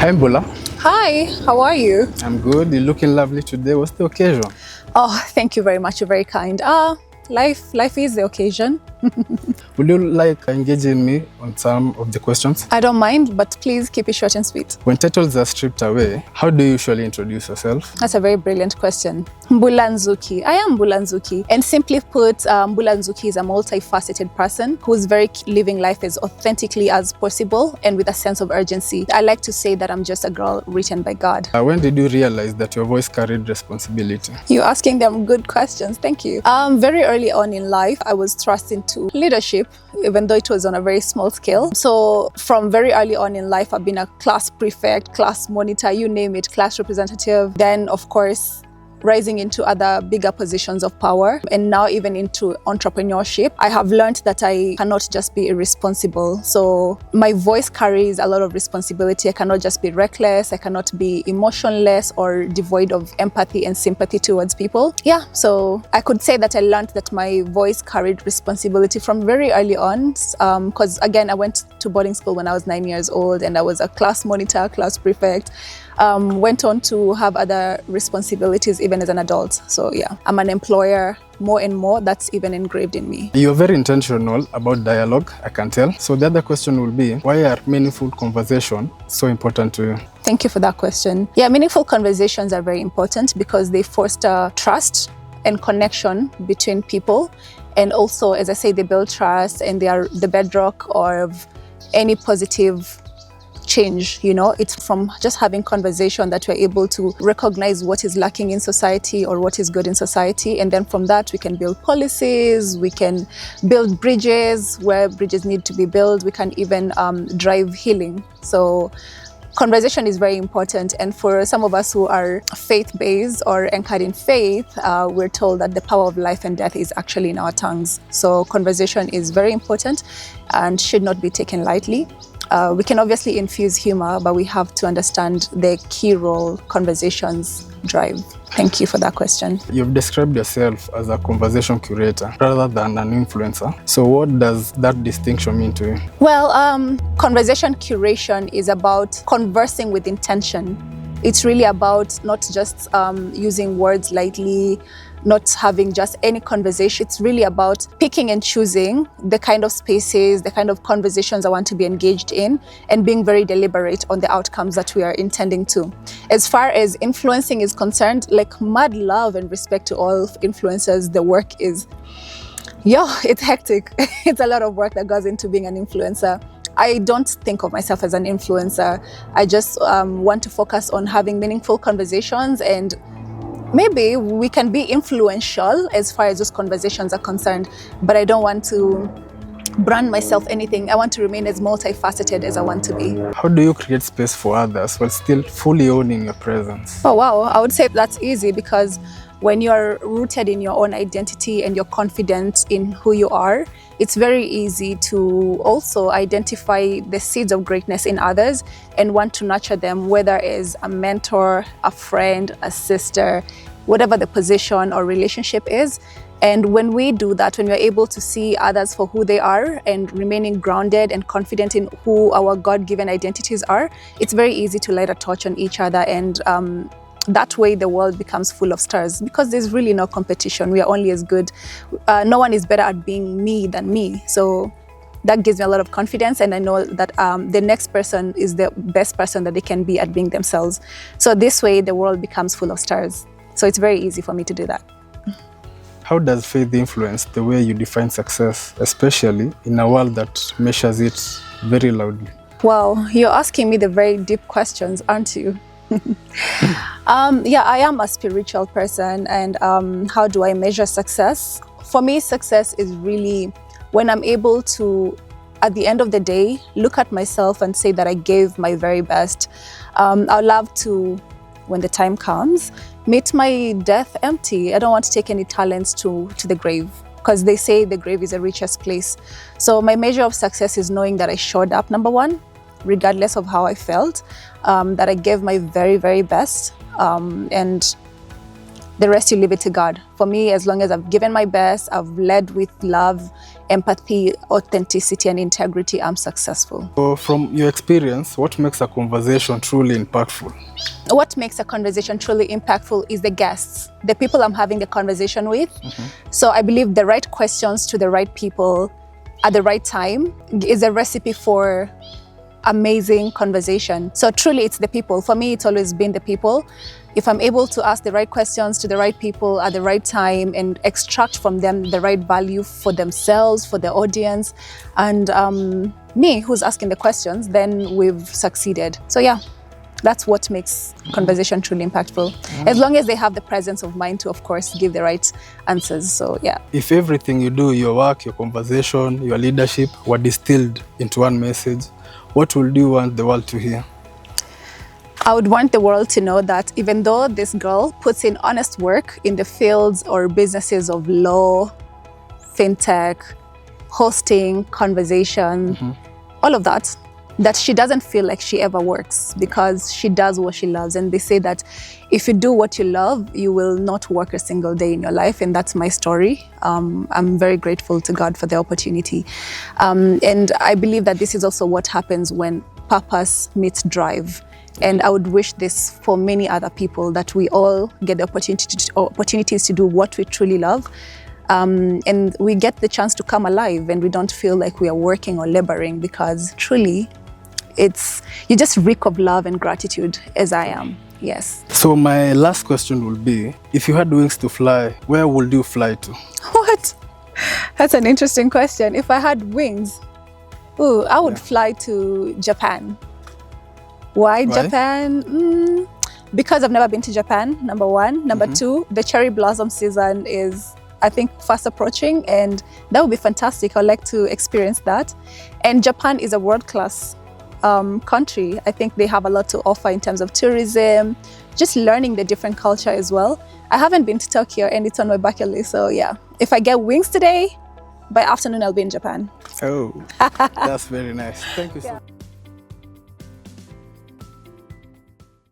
Hi Mbula. Hi, how are you? I'm good. You're looking lovely today. What's the occasion? Oh, thank you very much. You're very kind. Life is the occasion. Would you like engaging me on some of the questions? I don't mind, but please keep it short and sweet. When titles are stripped away, how do you usually introduce yourself? That's a very brilliant question. Mbula Nzuki. I am Mbula Nzuki. And simply put, Mbula Nzuki is a multifaceted person who's living life as authentically as possible and with a sense of urgency. I like to say that I'm just a girl written by God. When did you realize that your voice carried responsibility? You're asking them good questions. Thank you. Very early on in life, I was thrust into leadership, even though it was on a very small scale. So from very early on in life, I've been a class prefect, class monitor, you name it, class representative. Then, of course, rising into other bigger positions of power, and now even into entrepreneurship. I have learned that I cannot just be irresponsible. So my voice carries a lot of responsibility. I cannot just be reckless. I cannot be emotionless or devoid of empathy and sympathy towards people. Yeah, so I could say that I learned that my voice carried responsibility from very early on, because again, I went to boarding school when I was 9 years old, and I was a class monitor, class prefect. Went on to have other responsibilities even as an adult. So yeah, I'm an employer more and more. That's even engraved in me. You're very intentional about dialogue, I can tell. So the other question will be, why are meaningful conversation so important to you? Thank you for that question. Yeah, meaningful conversations are very important because they foster trust and connection between people. And also, as I say, they build trust and they are the bedrock of any positive change. It's from just having conversation that we're able to recognize what is lacking in society or what is good in society, and then from that we can build policies, we can build bridges where bridges need to be built, we can even drive healing. So conversation is very important, and for some of us who are faith-based or anchored in faith, we're told that the power of life and death is actually in our tongues. So conversation is very important and should not be taken lightly. We can obviously infuse humor, but we have to understand the key role conversations drive. Thank you for that question. You've described yourself as a conversation curator rather than an influencer. So what does that distinction mean to you? Well, conversation curation is about conversing with intention. It's really about not just using words lightly, not having just any conversation. It's really about picking and choosing the kind of spaces, the kind of conversations I want to be engaged in, and being very deliberate on the outcomes that we are intending to. As far as influencing is concerned, like mad love and respect to all influencers, the work is, it's hectic. It's a lot of work that goes into being an influencer. I don't think of myself as an influencer. I just want to focus on having meaningful conversations, and maybe we can be influential as far as those conversations are concerned, but I don't want to brand myself anything. I want to remain as multifaceted as I want to be. How do you create space for others while still fully owning your presence? Oh wow, I would say that's easy, because when you're rooted in your own identity and you're confident in who you are, it's very easy to also identify the seeds of greatness in others and want to nurture them, whether as a mentor, a friend, a sister, whatever the position or relationship is. And when we do that, when we're able to see others for who they are and remaining grounded and confident in who our God-given identities are, it's very easy to light a torch on each other, and that way the world becomes full of stars, because there's really no competition. We are only as good. No one is better at being me than me. So that gives me a lot of confidence, and I know that the next person is the best person that they can be at being themselves. So this way the world becomes full of stars. So it's very easy for me to do that. How does faith influence the way you define success, especially in a world that measures it very loudly? Wow, you're asking me the very deep questions, aren't you? Yeah, I am a spiritual person, and how do I measure success? For me, success is really when I'm able to, at the end of the day, look at myself and say that I gave my very best. I'd love to, when the time comes, meet my death empty. I don't want to take any talents to the grave, because they say the grave is the richest place. So my measure of success is knowing that I showed up, number one, regardless of how I felt, that I gave my very, very best. And the rest you leave it to God. For me, as long as I've given my best, I've led with love, empathy, authenticity, and integrity, I'm successful. So from your experience, what makes a conversation truly impactful? What makes a conversation truly impactful is the guests, the people I'm having the conversation with. So I believe the right questions to the right people at the right time is a recipe for amazing conversation. So truly it's the people. For me, it's always been the people. If I'm able to ask the right questions to the right people at the right time and extract from them the right value for themselves, for the audience, and me who's asking the questions, then we've succeeded. So yeah, that's what makes conversation truly impactful. As long as they have the presence of mind to, of course, give the right answers. So yeah. If everything you do, your work, your conversation, your leadership, were distilled into one message, what would you want the world to hear? I would want the world to know that even though this girl puts in honest work in the fields or businesses of law, fintech, hosting, conversation, all of that, that she doesn't feel like she ever works because she does what she loves. And they say that if you do what you love, you will not work a single day in your life. And that's my story. I'm very grateful to God for the opportunity. And I believe that this is also what happens when purpose meets drive. And I would wish this for many other people, that we all get the opportunities to do what we truly love. And we get the chance to come alive and we don't feel like we are working or laboring, because truly you just reek of love and gratitude, as I am. Yes. So my last question will be, if you had wings to fly, where would you fly to? What? That's an interesting question. If I had wings, I would fly to Japan. Why Japan? Because I've never been to Japan, number one. Number two, the cherry blossom season is, I think, fast approaching, and that would be fantastic. I'd like to experience that. And Japan is a world-class country. I think they have a lot to offer in terms of tourism, just learning the different culture as well. I haven't been to Tokyo and it's on my bucket list, so yeah. If I get wings today, by afternoon I'll be in Japan. Oh, that's very nice. Thank you so much.